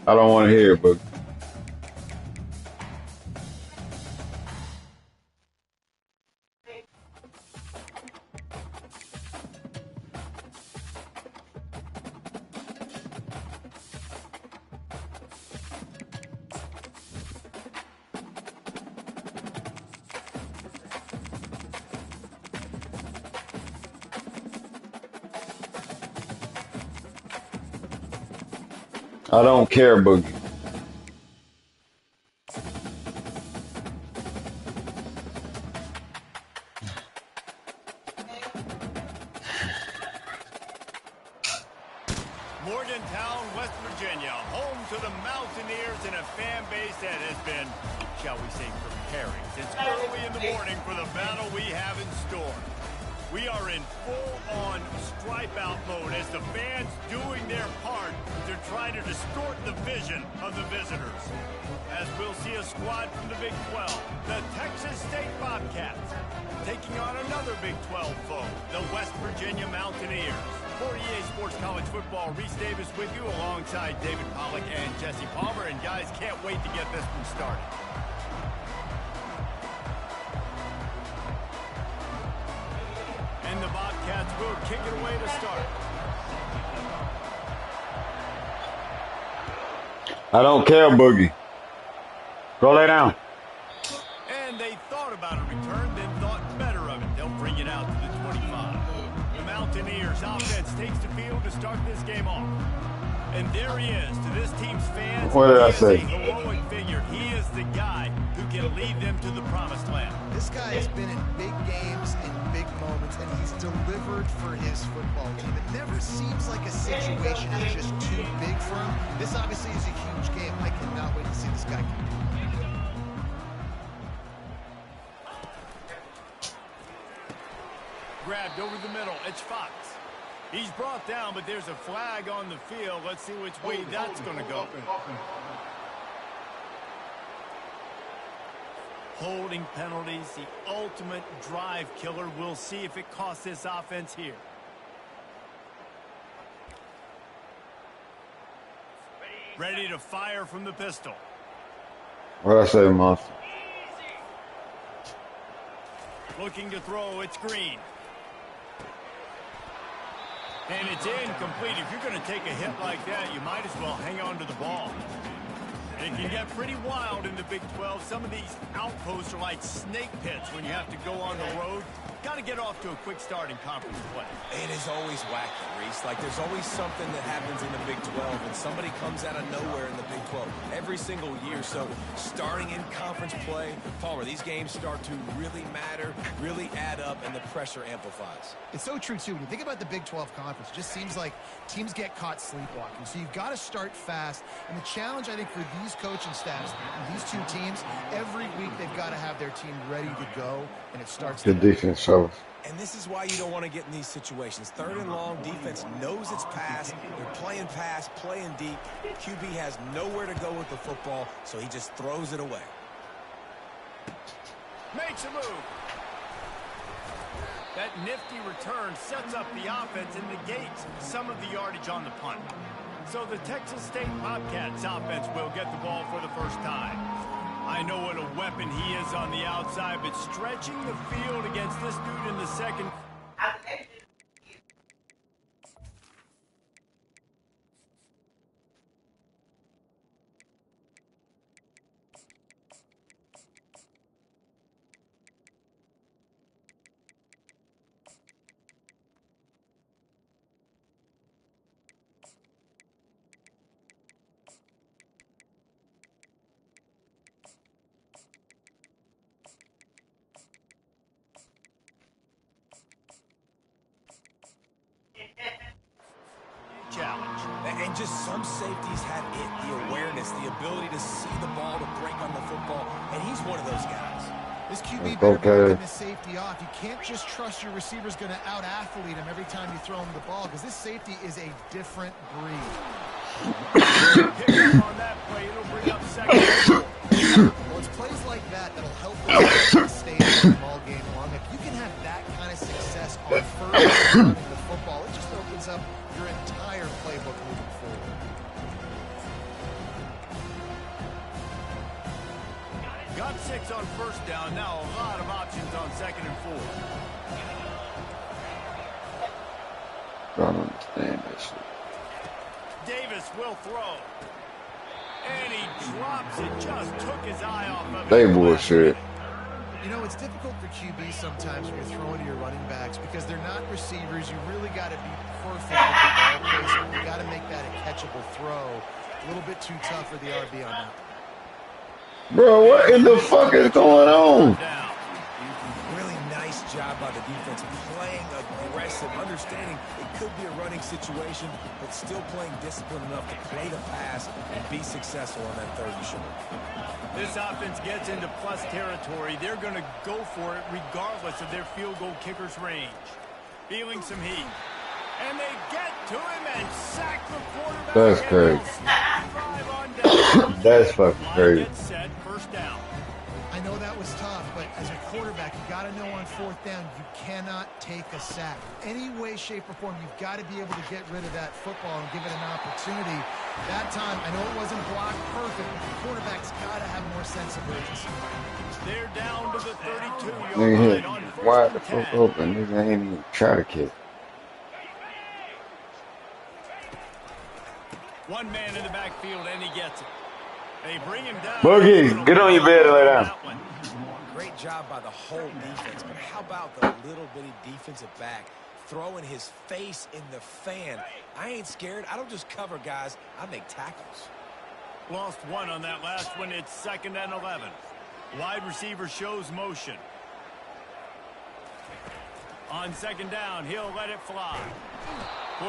I don't want to hear it, but I don't care, Boogie. Morgantown, West Virginia, home to the Mountaineers and a fan base that has been, shall we say, preparing since early in the morning for the battle we have in store. We are in full-on stripe-out mode as the fans doing their part to try to distort the vision of the visitors. As we'll see a squad from the Big 12, the Texas State Bobcats, taking on another Big 12 foe, the West Virginia Mountaineers. For EA Sports College Football, Reese Davis with you alongside David Pollack and Jesse Palmer. And guys, can't wait to get this one started. And the Bobcats will kick it away to start. I don't care, Boogie. Go lay down. And they thought about a return, then thought better of it. They'll bring it out to the 25. The Mountaineers offense takes the field to start this game off. And there he is. To this team's fans, What did I say? He is a heroic figure. He is the guy who can lead them to the promised land. This guy has been in big games and big moments, and he's delivered for his football team. It never seems like a situation is just too big for him. This obviously is a huge game. I cannot wait to see this guy compete. Grabbed over the middle. It's Fox. He's brought down, but there's a flag on the field. Let's see which way that's going to go. Holding penalties, the ultimate drive killer. We'll see if it costs this offense here. Ready to fire from the pistol. What I say, Monster? Looking to throw, it's Green. And it's incomplete. If you're going to take a hit like that, you might as well hang on to the ball. It can get pretty wild in the Big 12. Some of these outposts are like snake pits when you have to go on the road. Got to get off to a quick start in conference play. It is always wacky, Reese. Like, there's always something that happens in the Big 12, and somebody comes out of nowhere in the Big 12 every single year. So, starting in conference play, Palmer, these games start to really matter, really add up, and the pressure amplifies. It's so true, too. When you think about the Big 12 Conference, it just seems like teams get caught sleepwalking. So you've got to start fast. And the challenge, I think, for these coaching staffs, these two teams, every week they've got to have their team ready to go, and it starts Good defense, fellas. And this is why you don't want to get in these situations. Third and long, defense knows it's pass. They're playing pass, playing deep. QB has nowhere to go with the football, so he just throws it away. Makes a move. That nifty return sets up the offense and negates some of the yardage on the punt. So the Texas State Bobcats offense will get the ball for the first time. I know what a weapon he is on the outside, but stretching the field against this dude in the second. Challenge. And just some safeties have it, the awareness, the ability to see the ball, to break on the football, and he's one of those guys. This QB better be working the safety off. You can't just trust your receiver's going to out-athlete him every time you throw him the ball, because this safety is a different breed. Pick up on that play. It'll bring up second. Well, it's plays like that that'll help the stay in the ball game long. If you can have that kind of success on first down in the football, it just opens up your entire playbook moving forward. 6 on first down. Now a lot of options on 2nd and 4. I don't understand that shit. Davis will throw. And he drops it. Just took his eye off of it. They bullshit. You know, it's difficult for QB sometimes when you're throwing to your running backs because they're not receivers. You really got to be perfect with the ball placement. You got to make that a catchable throw. A little bit too tough for the RB on that. Bro, what in the fuck is going on? Really nice job by the defense, playing aggressive, understanding it could be a running situation, but still playing disciplined enough to play the pass and be successful on that 3rd and short. This offense gets into plus territory. They're going to go for it regardless of their field goal kicker's range. Feeling some heat. And they get to him and sack the quarterback. That's crazy. That's fucking crazy. Set, first down. I know that was tough, but as a quarterback, you got to know on 4th down, you cannot take a sack. Any way, shape, or form, you've got to be able to get rid of that football and give it an opportunity. That time, I know it wasn't blocked perfect, but the quarterback's got to have more sense of urgency. They're down to the 32-yard Nigga line hit on wide the 1st fuck and 10. open. Nigga ain't even try to kick. One man in the backfield, and he gets it. They bring him down. Boogie, get on your bed and lay down. Great job by the whole defense, but how about the little bitty defensive back throwing his face in the fan? I ain't scared. I don't just cover guys. I make tackles. Lost one on that last one. It's 2nd and 11. Wide receiver shows motion. On 2nd down, he'll let it fly.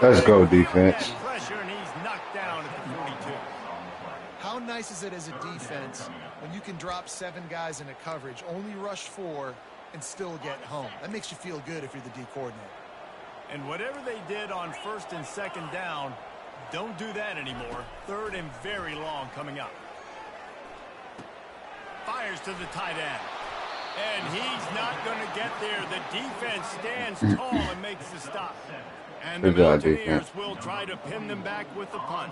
Let's go, defense. Pressure, and he's knocked down at the 42. How nice is it as a defense when you can drop 7 guys into coverage, only rush 4, and still get home? That makes you feel good if you're the D coordinator. And whatever they did on 1st and 2nd down, don't do that anymore. 3rd and very long coming up. Fires to the tight end. And he's not going to get there. The defense stands tall and makes the stop. And the Mountaineers will try to pin them back with the punt.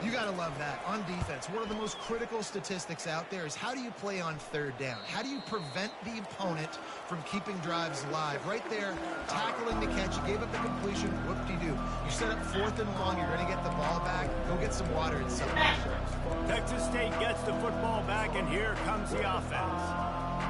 You got to love that. On defense, one of the most critical statistics out there is how do you play on 3rd down? How do you prevent the opponent from keeping drives alive? Right there, tackling the catch. You gave up the completion. Whoop-de-doo. You set up 4th and long. You're going to get the ball back. Go get some water and something. Texas State gets the football back, and here comes the offense.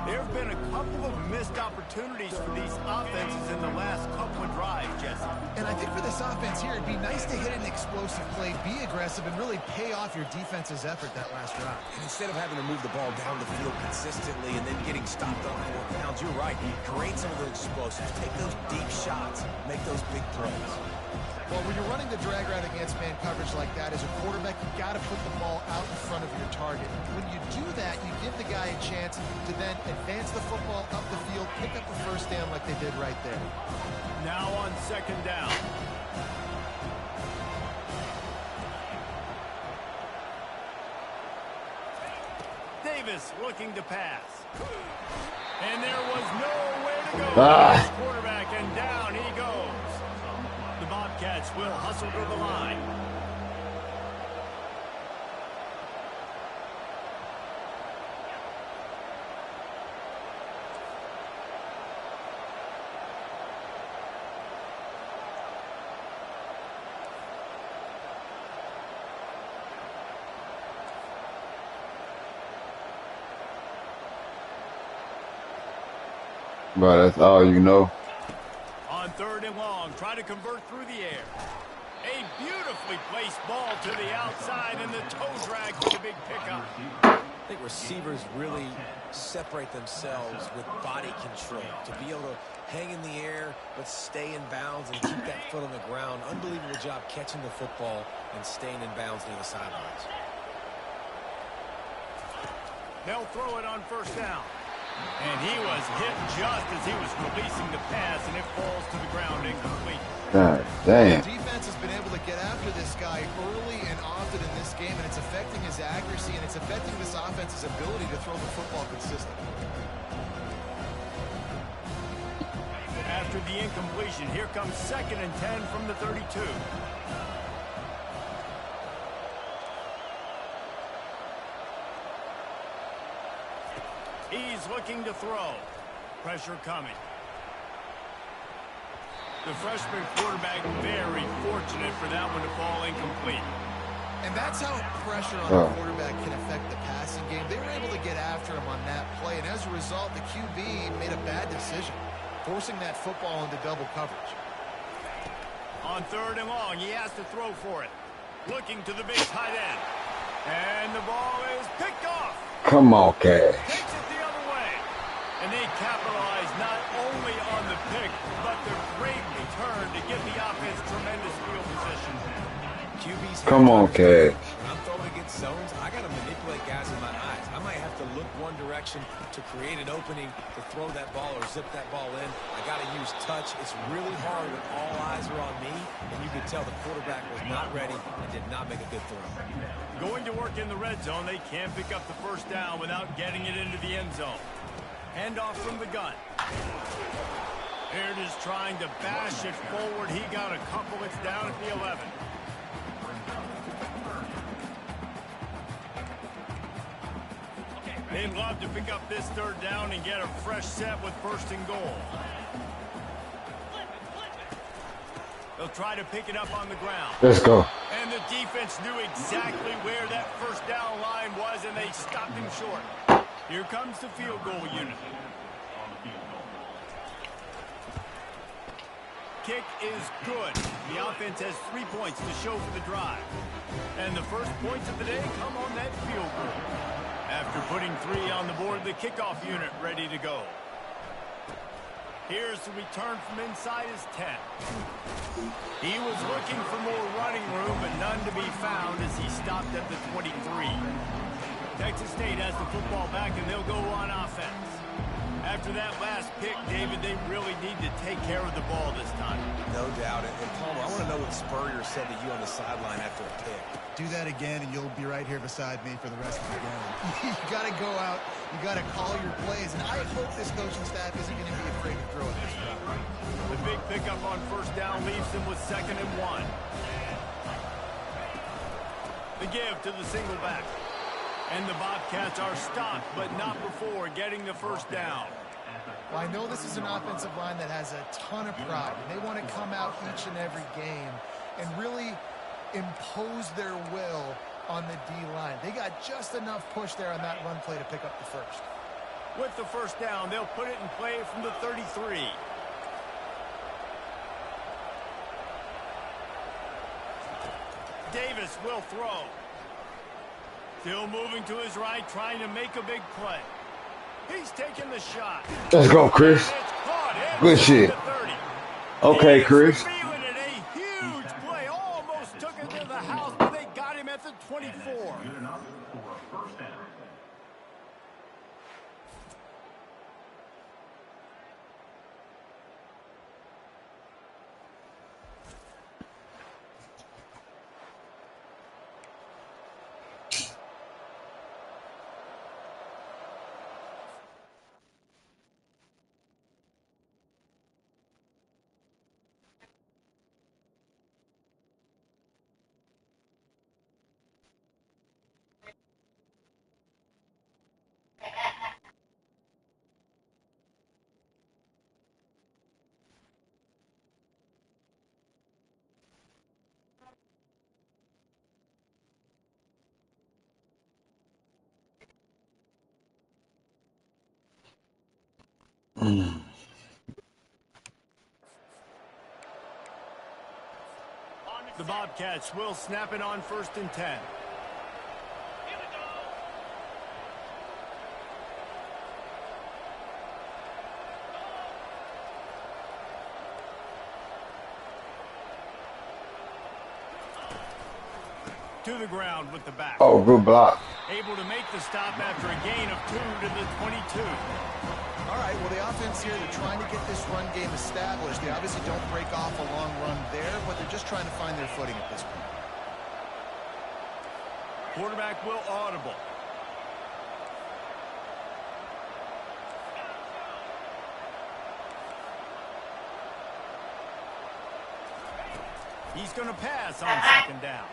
There have been a couple of missed opportunities for these offenses in the last couple of drives, Jesse. And I think for this offense here, it'd be nice to hit an explosive play, be aggressive, and really pay off your defense's effort that last drive. And instead of having to move the ball down the field consistently and then getting stopped on 4th downs, you're right. Create some of those explosives. Take those deep shots. Make those big plays. Well, when you're running the drag route against man coverage like that, as a quarterback, you got to put the ball out in front of your target. When you do that, you give the guy a chance to then advance the football up the field, pick up a first down like they did right there. Now on 2nd down. Davis looking to pass. And there was nowhere to go. This quarterback, and down he goes. The Bobcats will hustle to the line. Bro, that's all you know. On 3rd and long, try to convert through the air. A beautifully placed ball to the outside, and the toe drag for the big pickup. I think receivers really separate themselves with body control to be able to hang in the air but stay in bounds and keep that foot on the ground. Unbelievable job catching the football and staying in bounds near the sidelines. They'll throw it on 1st down. And he was hit just as he was releasing the pass, and it falls to the ground incomplete. God damn. The defense has been able to get after this guy early and often in this game, and it's affecting his accuracy, and it's affecting this offense's ability to throw the football consistently. After the incompletion, here comes 2nd and 10 from the 32. He's looking to throw. Pressure coming. The freshman quarterback very fortunate for that one to fall incomplete. And that's how pressure on a quarterback can affect the passing game. They were able to get after him on that play, and as a result, the QB made a bad decision, forcing that football into double coverage. On 3rd and long, he has to throw for it. Looking to the big tight end. And the ball is picked off. Come on, Cash. Takes it the other way. And they capitalize not only on the pick, but their great return to give the offense tremendous field position. QB's Come on, Cash. When I'm throwing against zones, I got to manipulate guys in my eyes. I might have to look one direction to create an opening to throw that ball or zip that ball in. I got to use touch. It's really hard when all eyes are on me, and you can tell the quarterback was not ready and did not make a good throw. Going to work in the red zone, they can't pick up the first down without getting it into the end zone. Handoff from the gun. Baird is trying to bash it forward. He got a couple. It's down at the 11. They'd love to pick up this 3rd down and get a fresh set with 1st and goal. They'll try to pick it up on the ground. Let's go. And the defense knew exactly where that 1st down line was, and they stopped him short. Here comes the field goal unit. Kick is good. The offense has 3 points to show for the drive. And the first points of the day come on that field goal. After putting 3 on the board, the kickoff unit ready to go. Here's the return from inside his 10. He was looking for more running room, but none to be found as he stopped at the 23. Texas State has the football back, and they'll go on offense. After that last pick, David, they really need to take care of the ball this time. No doubt. And Palmer, I want to know what Spurrier said to you on the sideline after a pick. Do that again, and you'll be right here beside me for the rest of the game. You got to go out. You got to call your plays, and I hope this coaching staff isn't going to be afraid to throw it this route. The big pickup on 1st down leaves them with 2nd and 1. The give to the single back. And the Bobcats are stopped, but not before getting the 1st down. Well, I know this is an offensive line that has a ton of pride, and they want to come out each and every game and really impose their will on the D-line. They got just enough push there on that run play to pick up the 1st. With the 1st down, they'll put it in play from the 33. Davis will throw. Still moving to his right, trying to make a big play. He's taking the shot. Let's go, Chris. Good shit. Okay, Chris. Feeling it, a huge play. Almost took it to the house, but they got him at the 24. The Bobcats will snap it on 1st and 10. To the ground with the back. Oh, good block. Able to make the stop after a gain of 2 to the 22. All right, well, the offense here, they're trying to get this run game established. They obviously don't break off a long run there, but they're just trying to find their footing at this point. Quarterback will audible. He's going to pass on 2nd down.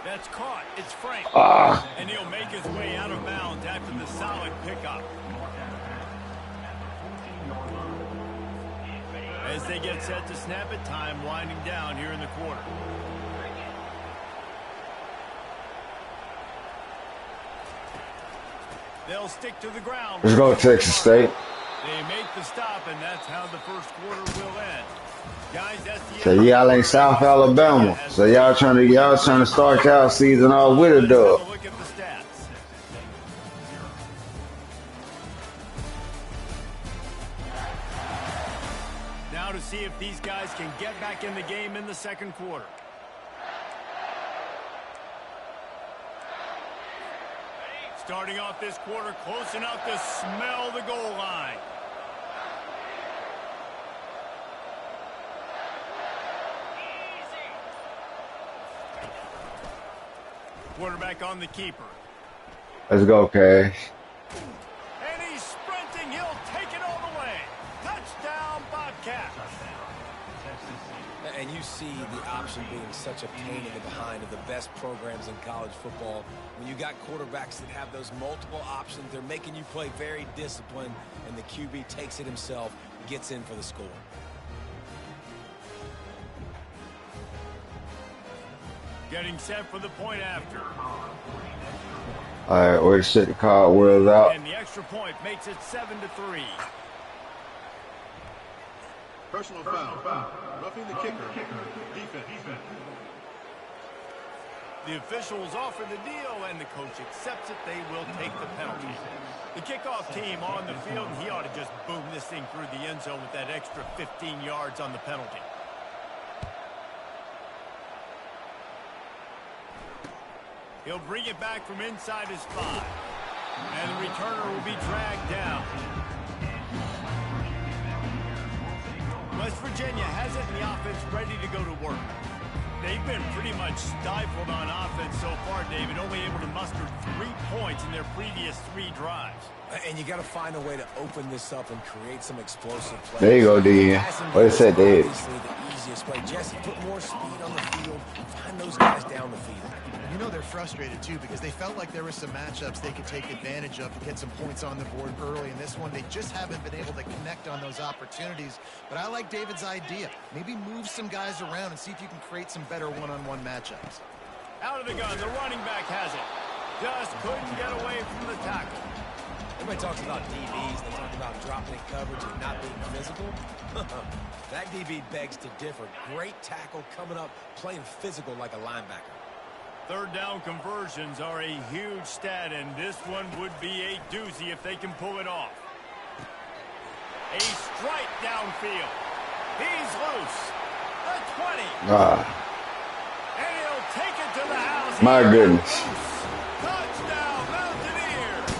That's caught. It's Frank. And he'll make his way out of bounds after the solid pickup. As they get set to snap it, time winding down here in the quarter. They'll stick to the ground. Let's go, Texas State. They make the stop, and that's how the first quarter will end. Guys, that's the So y'all ain't South Alabama. So y'all trying to start y'all season off with a dub. Look at the stats. Now to see if these guys can get back in the game in the second quarter. Starting off this quarter close enough to smell the goal line. Quarterback on the keeper. Let's go, Cash. And he's sprinting. He'll take it all the way. Touchdown, Bobcats. And you see the option being such a pain in the behind of the best programs in college football. When you got quarterbacks that have those multiple options, they're making you play very disciplined, and the QB takes it himself, gets in for the score. Getting set for the point after. All right, way to set the cardwheels out. And the extra point makes it 7-3. Personal foul. Roughing the kicker. Defense. The officials offer the deal, and the coach accepts it. They will take the penalty. The kickoff team on the field, and he ought to just boom this thing through the end zone with that extra 15 yards on the penalty. He'll bring it back from inside his 5. And the returner will be dragged down. West Virginia has it in the offense ready to go to work. They've been pretty much stifled on offense so far, David, only able to muster 3 points in their previous 3 drives. And you got to find a way to open this up and create some explosive plays. There you go, D. What it said, Dave. Obviously the easiest way. Jesse, put more speed on the field. Find those guys down the field. You know they're frustrated, too, because they felt like there were some matchups they could take advantage of to get some points on the board early. In this one, they just haven't been able to connect on those opportunities. But I like David's idea. Maybe move some guys around and see if you can create some better one-on-one matchups. Out of the gun, the running back has it. Just couldn't get away from the tackle. Everybody talks about DBs. They talk about dropping in coverage and not being physical. That DB begs to differ. Great tackle coming up, playing physical like a linebacker. Third down conversions are a huge stat, and this one would be a doozy if they can pull it off. A strike downfield. He's loose. The 20. And he'll take it to the house. My goodness. Touchdown, Mountaineers.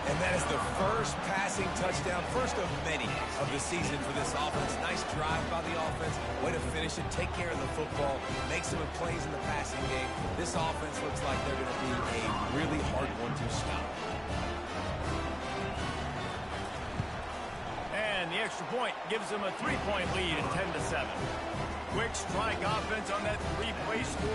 And that is the first passing touchdown, first of many of the season for this offense. Nice drive by the offense. Way to finish it, take care of the football, make some plays in the passing game. This offense looks like they're going to be a really hard one to stop. And the extra point gives them a 3-point lead at 10-7. Quick strike offense on that 3-play score.